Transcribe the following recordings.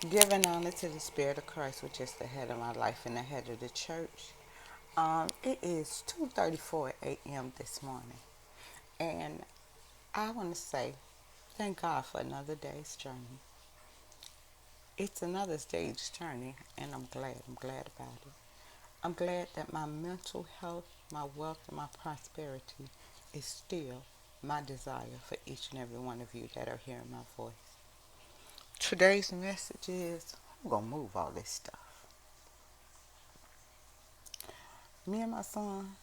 Giving honor to the Spirit of Christ, which is the head of my life and the head of the church. It is 2:34 a.m. this morning, and I want to say thank God for another day's journey. It's another day's journey, and I'm glad. I'm glad about it. I'm glad that my mental health, my wealth, and my prosperity is still my desire for each and every one of you that are hearing my voice. Today's message is I'm going to move all this stuff. Me and my son,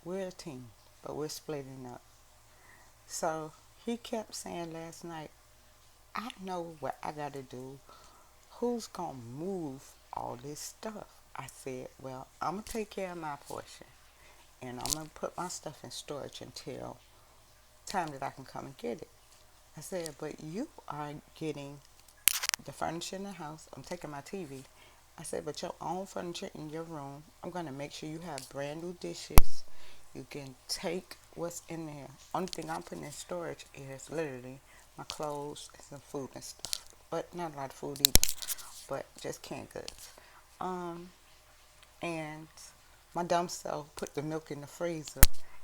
we're a team, but we're splitting up. So he kept saying last night, I know what I got to do. Who's going to move all this stuff? I said, well, I'm going to take care of my portion. And I'm going to put my stuff in storage until time that I can come and get it. I said, but you are getting the furniture in the house. I'm taking my TV. I said, but your own furniture in your room, I'm going to make sure you have brand new dishes. You can take what's in there. Only thing I'm putting in storage is literally my clothes and some food and stuff. But not a lot of food either. But just canned goods. Um, and my dumb self put the milk in the freezer.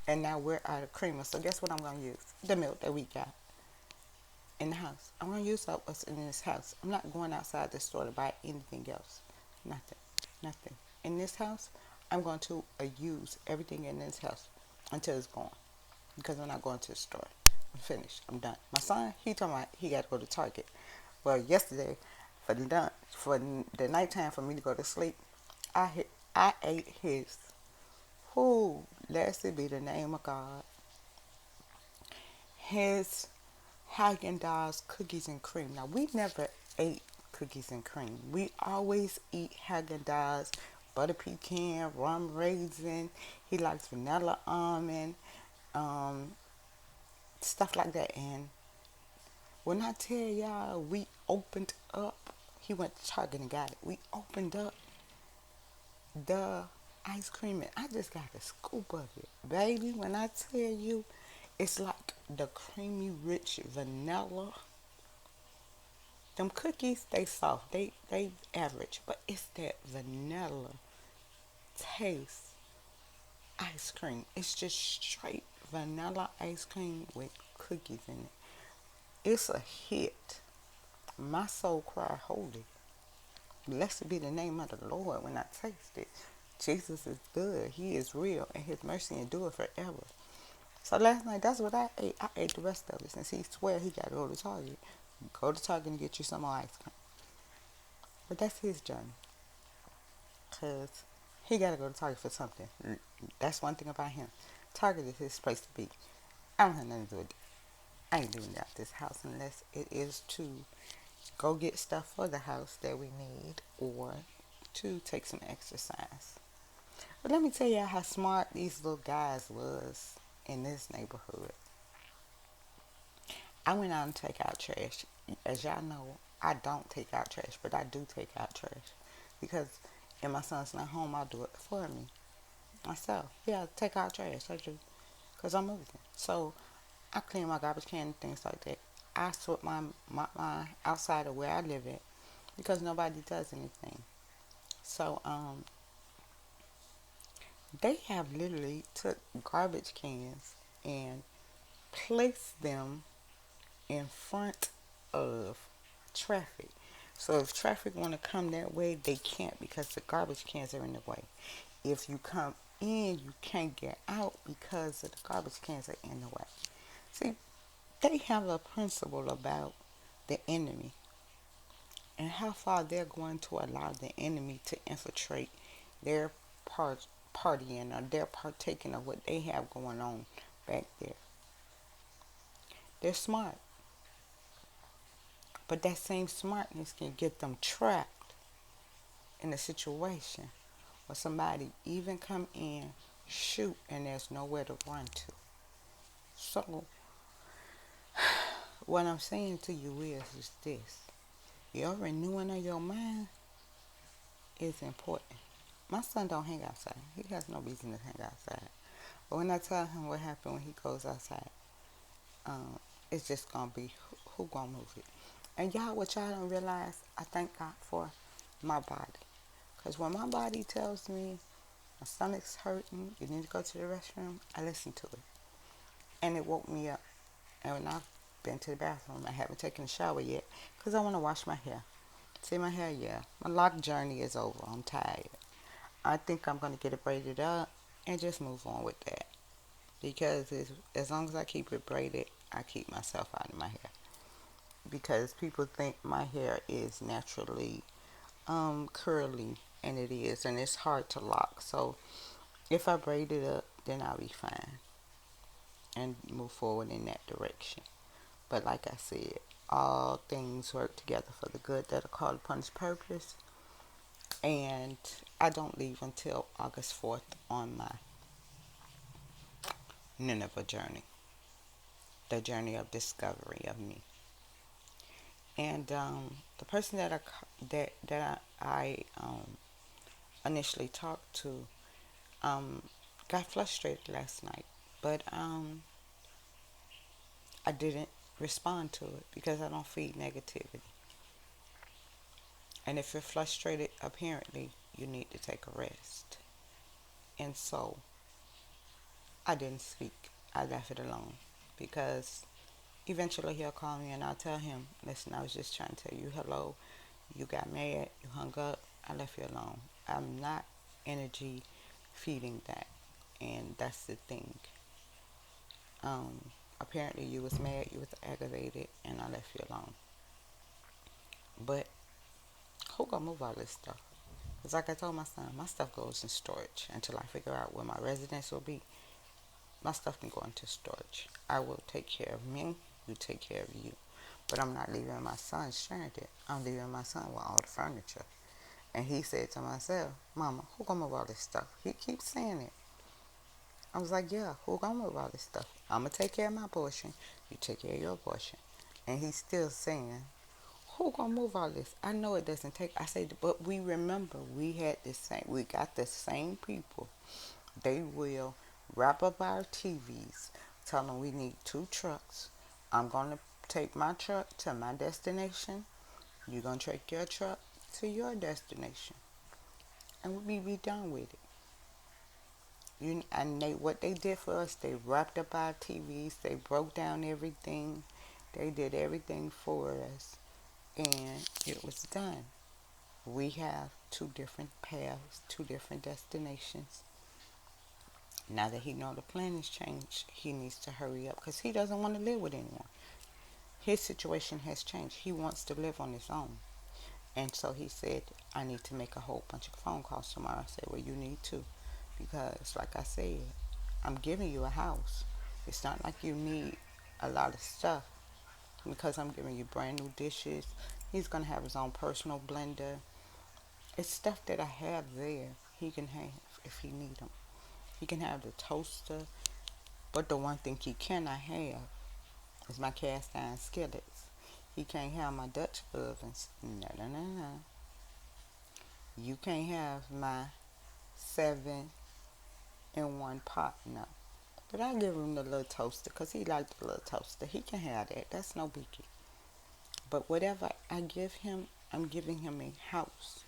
And now we're out of creamer. So guess what I'm going to use? The milk that we got in the house. I'm going to use up what's in this house. I'm not going outside the store to buy anything else. Nothing. Nothing. In this house, I'm going to use everything in this house until it's gone. Because I'm not going to the store. I'm finished. I'm done. My son, he told me he got to go to Target. Well, yesterday, for the nighttime for me to go to sleep, I ate his. Who, blessed be the name of God. His Haagen-Dazs cookies and cream. Now, we never ate cookies and cream. We always eat Haagen-Dazs, butter pecan, rum raisin. He likes vanilla almond, um, stuff like that. And when I tell y'all, we opened up. He went to Target and got it. We opened up the ice cream, and I just got a scoop of it, baby. When I tell you, it's like the creamy, rich vanilla. Them cookies, they soft, they average, but it's that vanilla taste ice cream. It's just straight vanilla ice cream with cookies in it. It's a hit. My soul cried holy. Blessed be the name of the Lord when I taste it. Jesus is good. He is real, and His mercy endure forever. So last night, that's what I ate. I ate the rest of it since he swear he got to go to Target. Go to Target and get you some more ice cream. But that's his journey. Because he got to go to Target for something. That's one thing about him. Target is his place to be. I don't have nothing to do with it. I ain't doing that this house unless it is to go get stuff for the house that we need or to take some exercise. But let me tell you how smart these little guys was in this neighborhood. I went out and take out trash. As y'all know, I don't take out trash, but I do take out trash because if my son's not home, I'll do it for me myself. Yeah, take out trash. I do because I'm moving. So I clean my garbage can and things like that. I sort my outside of where I live at because nobody does anything. So they have literally took garbage cans and placed them in front of traffic. So if traffic want to come that way, they can't because the garbage cans are in the way. If you come in, you can't get out because the garbage cans are in the way. See, they have a principle about the enemy and how far they're going to allow the enemy to infiltrate their partying or their partaking of what they have going on back there. They're smart, but that same smartness can get them trapped in a situation where somebody even come in, shoot, and there's nowhere to run to. So what I'm saying to you is this. Your renewing of your mind is important. My son don't hang outside. He has no reason to hang outside. But when I tell him what happened when he goes outside, it's just gonna be who gonna move it. And y'all, what y'all don't realize, I thank God for my body. Because when my body tells me my stomach's hurting, you need to go to the restroom, I listen to it. And it woke me up. And when I've been to the bathroom, I haven't taken a shower yet because I want to wash my hair. See my hair, yeah. My lock journey is over. I'm tired. I think I'm going to get it braided up and just move on with that. Because as long as I keep it braided, I keep myself out of my hair. Because people think my hair is naturally curly, and it is, and it's hard to lock. So if I braid it up, then I'll be fine and move forward in that direction. But like I said, all things work together for the good that are called upon His purpose. And I don't leave until August 4th on my Nineveh journey, the journey of discovery of me. And the person that I initially talked to um, got frustrated last night, but I didn't respond to it because I don't feed negativity. And if you're frustrated, apparently you need to take a rest. And so I didn't speak. I left it alone because eventually he'll call me and I'll tell him, listen, I was just trying to tell you hello. You got mad, you hung up, I left you alone. I'm not energy feeding that. And that's the thing. Apparently you was mad, you was aggravated, and I left you alone. But who gonna move all this stuff? Because like I told my son, my stuff goes in storage until I figure out where my residence will be. My stuff can go into storage. I will take care of me. You take care of you. But I'm not leaving my son stranded. I'm leaving my son with all the furniture. And he said to myself, Mama, who gonna move all this stuff? He keeps saying it. I was like, yeah, who gonna move all this stuff? I'm gonna take care of my portion. You take care of your portion. And he's still saying, who gonna move all this? I know it doesn't take. I said, but we remember we had the same. We got the same people. They will wrap up our TVs, tell them we need 2 trucks. I'm gonna take my truck to my destination. You're gonna take your truck to your destination, and we be done with it. And what they did for us, they wrapped up our TVs. They broke down everything. They did everything for us, and it was done. We have 2 different paths, 2 different destinations. Now that he know the plan has changed, he needs to hurry up because he doesn't want to live with anyone. His situation has changed. He wants to live on his own. And so he said, I need to make a whole bunch of phone calls tomorrow. I said, well, you need to. Because, like I said, I'm giving you a house. It's not like you need a lot of stuff because I'm giving you brand new dishes. He's going to have his own personal blender. It's stuff that I have there he can have if he need them. He can have the toaster, but the one thing he cannot have is my cast iron skillets. He can't have my Dutch ovens. No, no, no, no. You can't have my 7-in-1 pot. No. But I give him the little toaster because he likes the little toaster. He can have that. That's no biggie. But whatever I give him, I'm giving him a house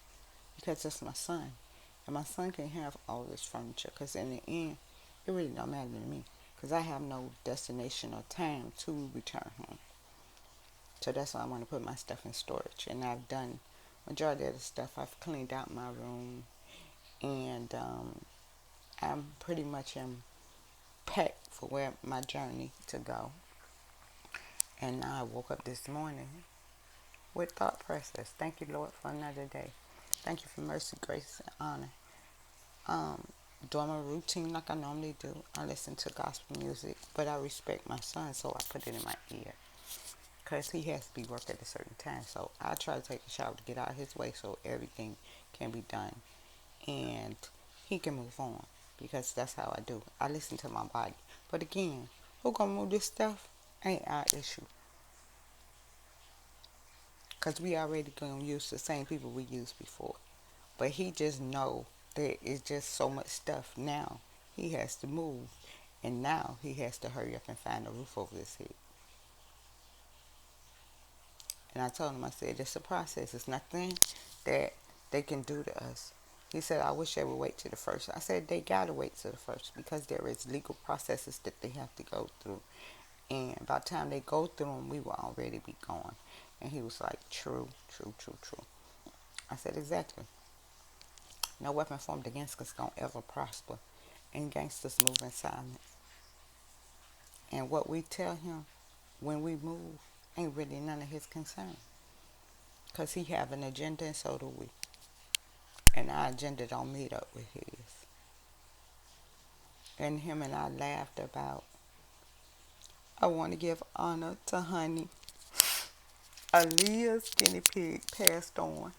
because that's my son. And my son can have all this furniture because in the end, it really don't matter to me because I have no destination or time to return home. So that's why I want to put my stuff in storage. And I've done majority of the stuff. I've cleaned out my room, and I'm pretty much packed for where my journey to go. And now I woke up this morning with thought process. Thank you, Lord, for another day. Thank you for mercy, grace, and honor. Um, Doing my routine like I normally do. I listen to gospel music, but I respect my son, so I put it in my ear. Because he has to be worked at a certain time. So I try to take a shower to get out of his way so everything can be done. And he can move on. Because that's how I do. I listen to my body. But again, who gonna move this stuff? Ain't our issue. Because we already gonna use the same people we used before. But he just know there is just so much stuff now. He has to move. And now he has to hurry up and find a roof over his head. And I told him, I said, it's a process. It's nothing that they can do to us. He said, I wish they would wait to the first. I said, they got to wait to the first because there is legal processes that they have to go through. And by the time they go through them, we will already be gone. And he was like, true, true, true, true. I said, exactly. No weapon formed against us gonna ever prosper. And gangsters move in silence. And what we tell him when we move ain't really none of his concern. Because he have an agenda and so do we. And our agenda don't meet up with his. And him and I laughed about, I want to give honor to Honey. Aaliyah's guinea pig passed on.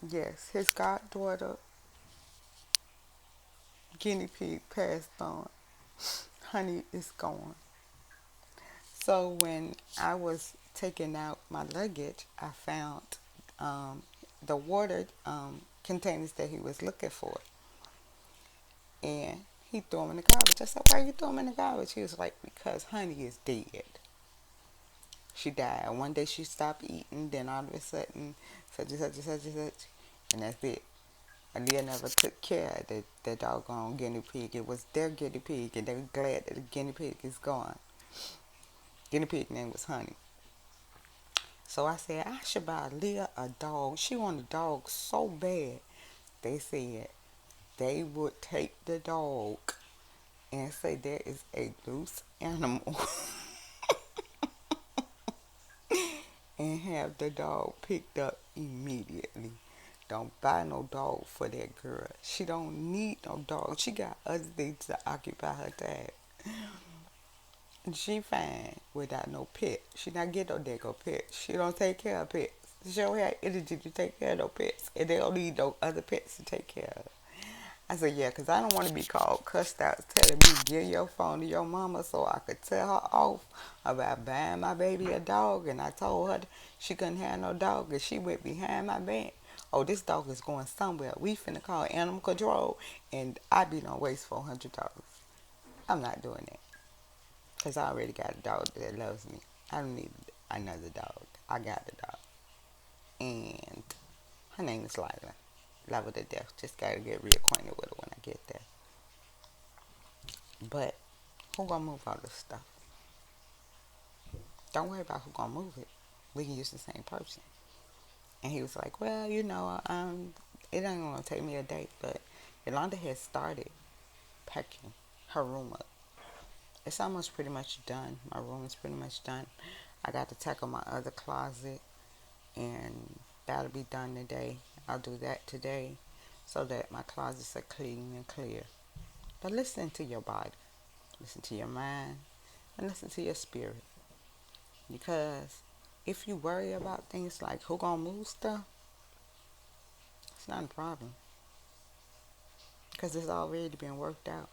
Yes, his goddaughter guinea pig passed on. Honey is gone. So when I was taking out my luggage, I found the water containers that he was looking for. And he threw them in the garbage. I said, why are you throwing them in the garbage? He was like, because Honey is dead. She died. One day she stopped eating, then all of a sudden, such and such and such and such. And that's it. Aaliyah never took care of the doggone guinea pig. It was their guinea pig, and they were glad that the guinea pig is gone. Guinea pig name was Honey. So I said, I should buy Aaliyah a dog. She wanted a dog so bad. They said they would take the dog and say there is a loose animal and have the dog picked up immediately. Don't buy no dog for that girl. She don't need no dog. She got other things to occupy her time. She fine without no pet. She not get no dago pet. She don't take care of pets. She don't have energy to take care of no pets. And they don't need no other pets to take care of. I said, yeah, because I don't want to be called cussed out telling me give your phone to your mama so I could tell her off about buying my baby a dog. And I told her she couldn't have no dog and she went behind my back. Oh, this dog is going somewhere. We finna call animal control and I be done waste $400. I'm not doing that. Because I already got a dog that loves me. I don't need another dog. I got a dog. And her name is Lila. Love her to death. Just gotta get reacquainted with her when I get there. But who gonna move all this stuff? Don't worry about who gonna move it. We can use the same person. And he was like, well, it ain't gonna take me a day, but Yolanda has started packing her room up. It's almost pretty much done. My room is pretty much done. I got to tackle my other closet, and that'll be done today. I'll do that today so that my closets are clean and clear. But listen to your body, listen to your mind, and listen to your spirit. Because if you worry about things like who gonna move stuff, it's not a problem. Because it's already been worked out,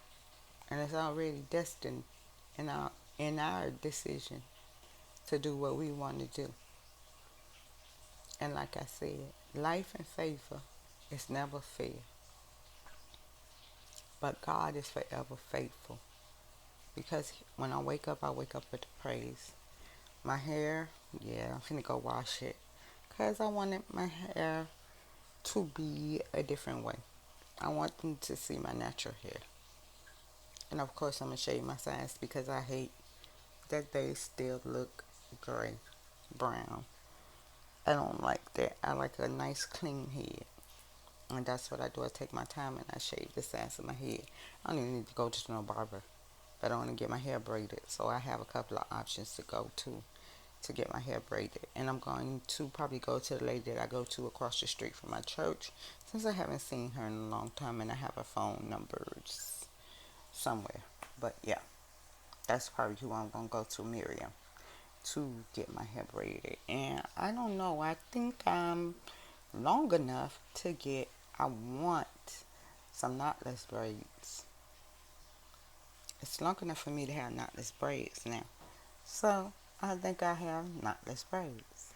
and it's already destined in our decision to do what we want to do. And like I said, life and favor is never fair, but God is forever faithful. Because when I wake up with the praise. My hair, yeah, I'm finna go wash it. Because I wanted my hair to be a different way. I want them to see my natural hair. And of course, I'm going to shave my sides because I hate that they still look gray, brown. I don't like that. I like a nice clean head. And that's what I do. I take my time and I shave the sides of my head. I don't even need to go to no barber. But I want to get my hair braided. So I have a couple of options to go to get my hair braided. And I'm going to probably go to the lady that I go to across the street from my church since I haven't seen her in a long time and I have her phone numbers somewhere. But yeah, that's probably who I'm going to go to, Miriam, to get my hair braided. And I don't know, I think I'm long enough to get, I want some knotless braids. It's long enough for me to have knotless braids now. So I think I have knotless braids.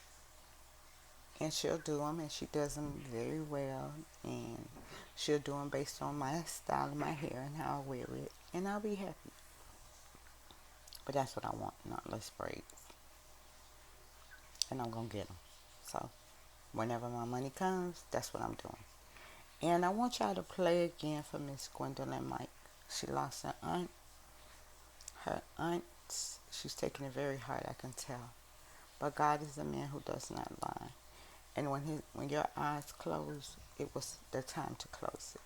And she'll do them, and she does them very well. And she'll do them based on my style of my hair and how I wear it. And I'll be happy. But that's what I want, knotless braids. and I'm going to get them. So whenever my money comes, that's what I'm doing. And I want y'all to play again for Miss Gwendolyn Mike. She lost her aunt. Her aunt, she's taking it very hard, I can tell. But God is a man who does not lie. And when your eyes close, it was the time to close it.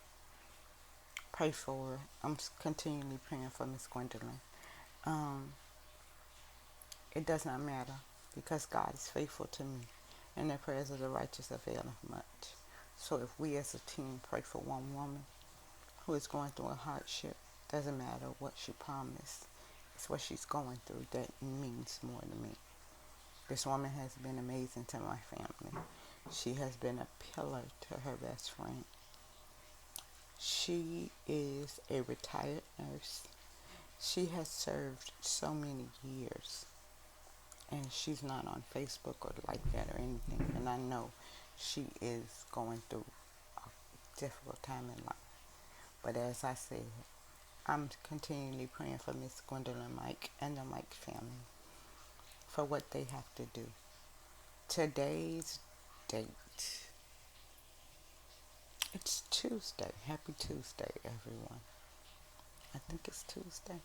Pray for her. I'm continually praying for Miss Gwendolyn. Um, it does not matter because God is faithful to me, and the prayers of the righteous availeth much. So if we as a team pray for one woman who is going through a hardship, doesn't matter what she promised. It's what she's going through that means more to me. This woman has been amazing to my family. She has been a pillar to her best friend. She is a retired nurse. She has served so many years, and she's not on Facebook or like that or anything. And I know she is going through a difficult time in life. But as I said, I'm continually praying for Miss Gwendolyn Mike and the Mike family for what they have to do. Today's date. It's Tuesday. Happy Tuesday, everyone. I think it's Tuesday.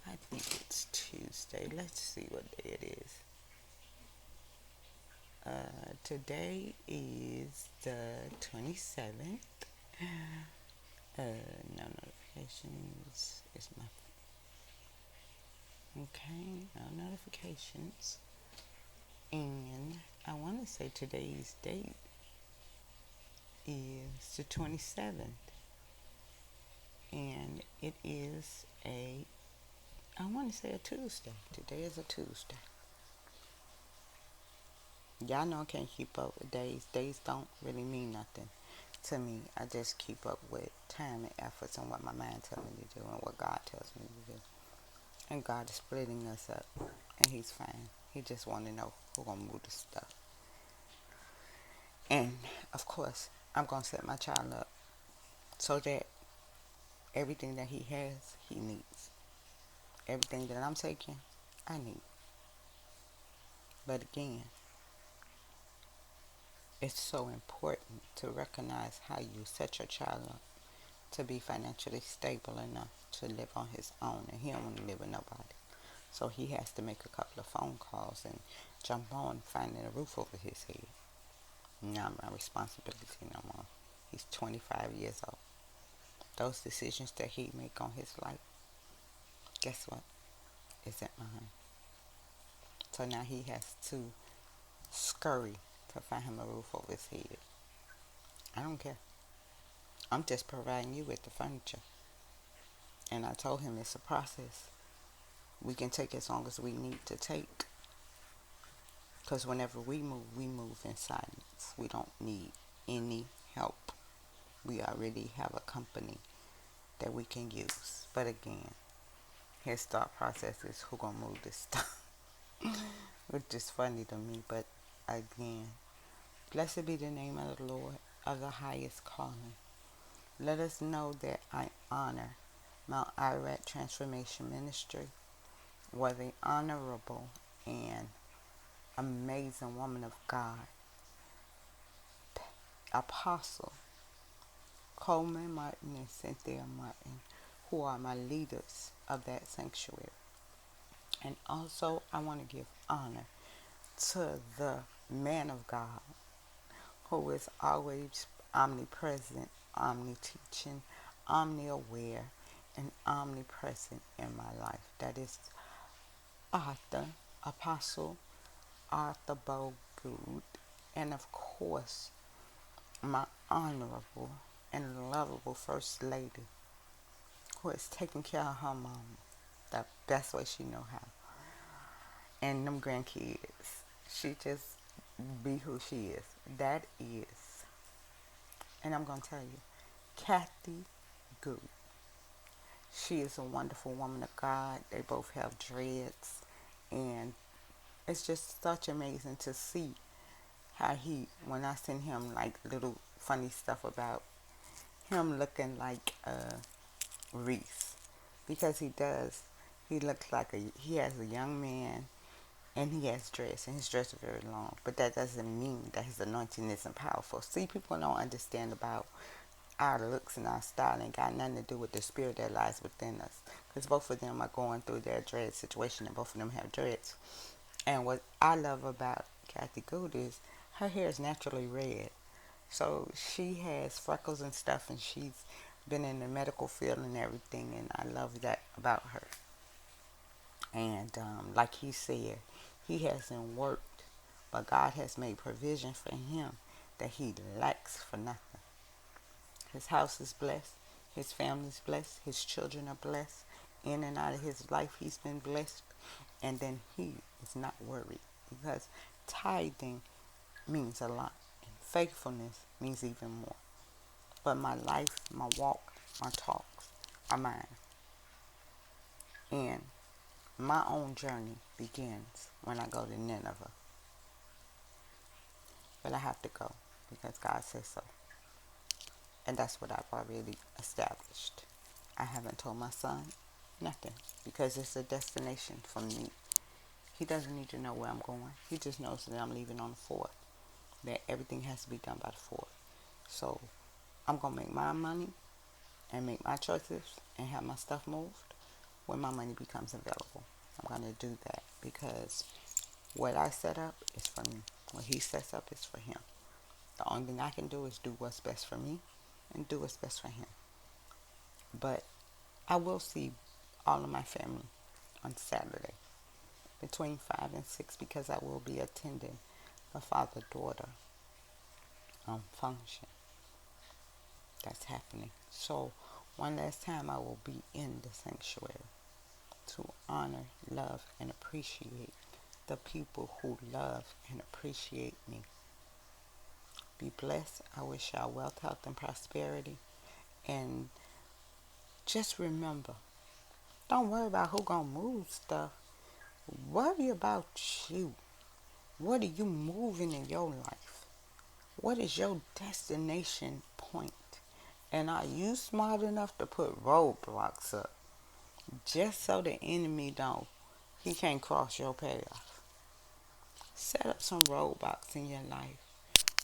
I think it's Tuesday. Let's see what day it is. Today is the 27th. No notifications. It's my okay. No notifications. And I want to say today's date is the 27th, and it is I want to say a Tuesday. Today is a Tuesday. Y'all know I can't keep up with days. Days don't really mean nothing to me. I just keep up with time and efforts and what my mind tells me to do and what God tells me to do. And God is splitting us up, and He's fine. He just want to know who's gonna move the stuff. And of course, I'm gonna set my child up so that everything that he has, he needs. Everything that I'm taking, I need. But again, it's so important to recognize how you set your child up to be financially stable enough to live on his own, and he don't want to live with nobody. So he has to make a couple of phone calls and jump on finding a roof over his head. Not my responsibility no more. He's 25 years old. Those decisions that he make on his life, guess what? Isn't mine. So now he has to scurry to find him a roof over his head. I don't care. I'm just providing you with the furniture. And I told him it's a process. We can take as long as we need to take. Because whenever we move in silence. We don't need any help. We already have a company that we can use. But again, his thought process is who gonna move this stuff. Which is funny to me. But again, blessed be the name of the Lord of the highest calling. Let us know that I honor Mount Iraq Transformation Ministry, where the honorable and amazing woman of God, Apostle Coleman Martin and Cynthia Martin, who are my leaders of that sanctuary. And also, I want to give honor to the man of God, who is always omnipresent, omni-teaching, omni-aware, and omnipresent in my life. That is Apostle Arthur Bogood, and of course, my honorable and lovable First Lady, who is taking care of her mama the best way she know how. And them grandkids. She just be who she is. That is, and I'm going to tell you, Kathy Good. She is a wonderful woman of God. They both have dreads. And it's just such amazing to see how when I send him like little funny stuff about him looking like Reese. Because he does. He looks like he has a young man and he has dreads, and his dreads are very long. But that doesn't mean that his anointing isn't powerful. See, people don't understand about our looks and our style ain't got nothing to do with the spirit that lies within us. Because both of them are going through their dread situation, and both of them have dreads. And what I love about Kathy Good is her hair is naturally red. So she has freckles and stuff, and she's been in the medical field and everything, and I love that about her. And like he said, he hasn't worked, but God has made provision for him that he lacks for nothing. His house is blessed, his family's blessed, his children are blessed. In and out of his life, he's been blessed. And then he is not worried because tithing means a lot, and faithfulness means even more. But my life, my walk, my talks are mine. And my own journey begins when I go to Nineveh. But I have to go because God says so. And that's what I've already established. I haven't told my son nothing because it's a destination for me. He doesn't need to know where I'm going. He just knows that I'm leaving on the 4th. That everything has to be done by the 4th. So I'm going to make my money and make my choices and have my stuff moved when my money becomes available. I'm going to do that because what I set up is for me. What he sets up is for him. The only thing I can do is do what's best for me and do what's best for him. But I will see all of my family on Saturday between 5 and 6 because I will be attending the father-daughter function that's happening. So one last time I will be in the sanctuary to honor, love, and appreciate the people who love and appreciate me. Be blessed. I wish y'all wealth, health, and prosperity. And just remember, don't worry about who gonna move stuff. Worry about you. What are you moving in your life? What is your destination point? And are you smart enough to put roadblocks up just so the enemy he can't cross your path? Set up some roadblocks in your life.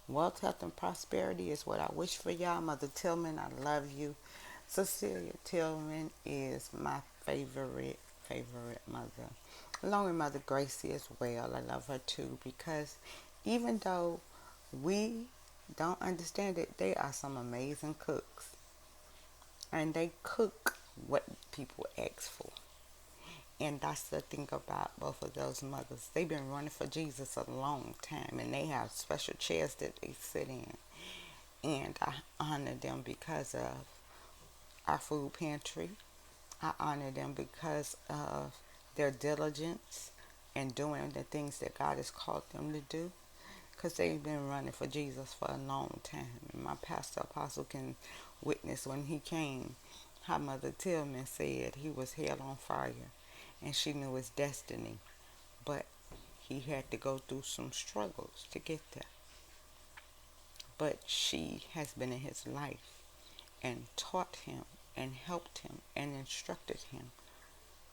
Wealth, health, and prosperity is what I wish for y'all. Mother Tillman, I love you. Cecilia Tillman is my favorite mother. Along with Mother Gracie as well. I love her too because even though we don't understand it, they are some amazing cooks. And they cook what people ask for. And that's the thing about both of those mothers. They've been running for Jesus a long time, and they have special chairs that they sit in. And I honor them because of our food pantry. I honor them because of their diligence and doing the things that God has called them to do. Because they've been running for Jesus for a long time. And my pastor apostle can witness when he came, how Mother Tillman said he was hell on fire. And she knew his destiny. But he had to go through some struggles to get there. But she has been in his life and taught him and helped him and instructed him.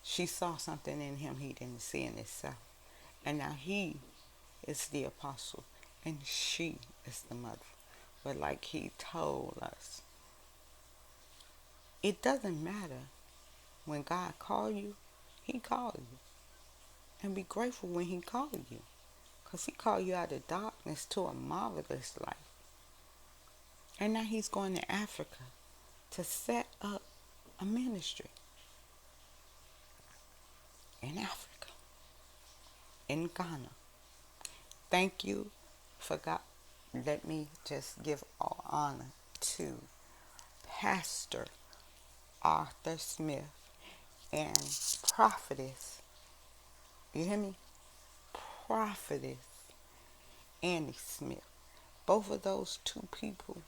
She saw something in him he didn't see in himself. And now he is the apostle and she is the mother. But like he told us, it doesn't matter when God called you, he called you. And be grateful when he called you. Because he called you out of darkness to a marvelous life. And now he's going to Africa to set up a ministry. In Africa. In Ghana. Thank you for God. Let me just give all honor to Pastor Arthur Smith and Prophetess, you hear me? Prophetess Annie Smith. Both of those two people,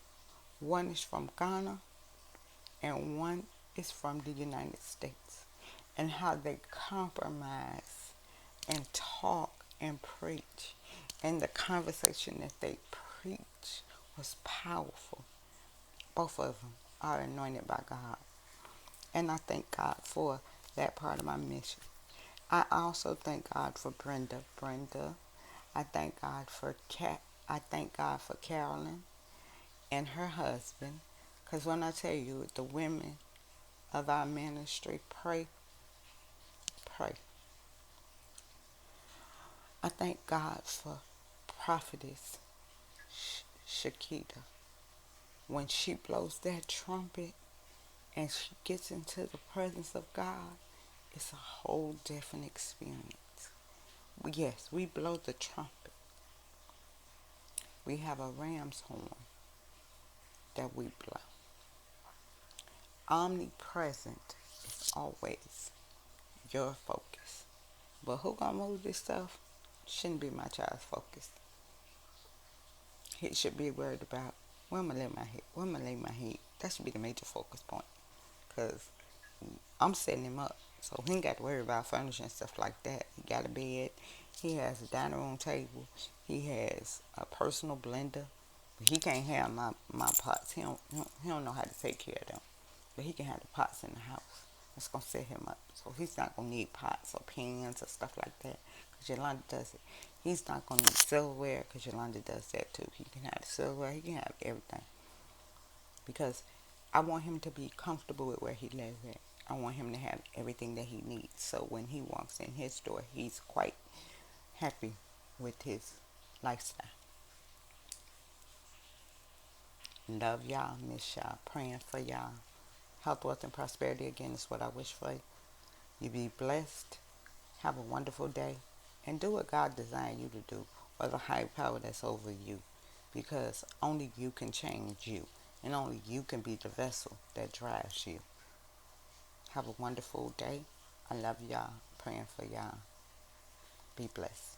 one is from Ghana and one is from the United States. And how they compromise and talk and preach. And the conversation that they preach was powerful. Both of them are anointed by God. And I thank God for that part of my mission. I also thank God for Brenda. Brenda. I thank God for Cat. I thank God for Carolyn and her husband. Because when I tell you, the women of our ministry pray, pray. I thank God for Prophetess Shakita. When she blows that trumpet and she gets into the presence of God, it's a whole different experience. Yes, we blow the trumpet. We have a ram's horn that we blow. Omnipresent is always your focus. But who gonna move this stuff? Shouldn't be my child's focus. He should be worried about where am I lay my head? Where am I lay my head? That should be the major focus point. Cause I'm setting him up, so he ain't got to worry about furniture and stuff like that. He got a bed. He has a dining room table. He has a personal blender. But he can't have my pots. He don't know how to take care of them. But he can have the pots in the house. That's gonna set him up. So he's not gonna need pots or pans or stuff like that. Cause Yolanda does it. He's not gonna need silverware. Cause Yolanda does that too. He can have the silverware. He can have everything. Because I want him to be comfortable with where he lives at. I want him to have everything that he needs. So when he walks in his door, he's quite happy with his lifestyle. Love y'all, miss y'all, praying for y'all. Health, wealth, and prosperity again is what I wish for you. You be blessed. Have a wonderful day. And do what God designed you to do, or the high power that's over you. Because only you can change you. And only you can be the vessel that drives you. Have a wonderful day. I love y'all. Praying for y'all. Be blessed.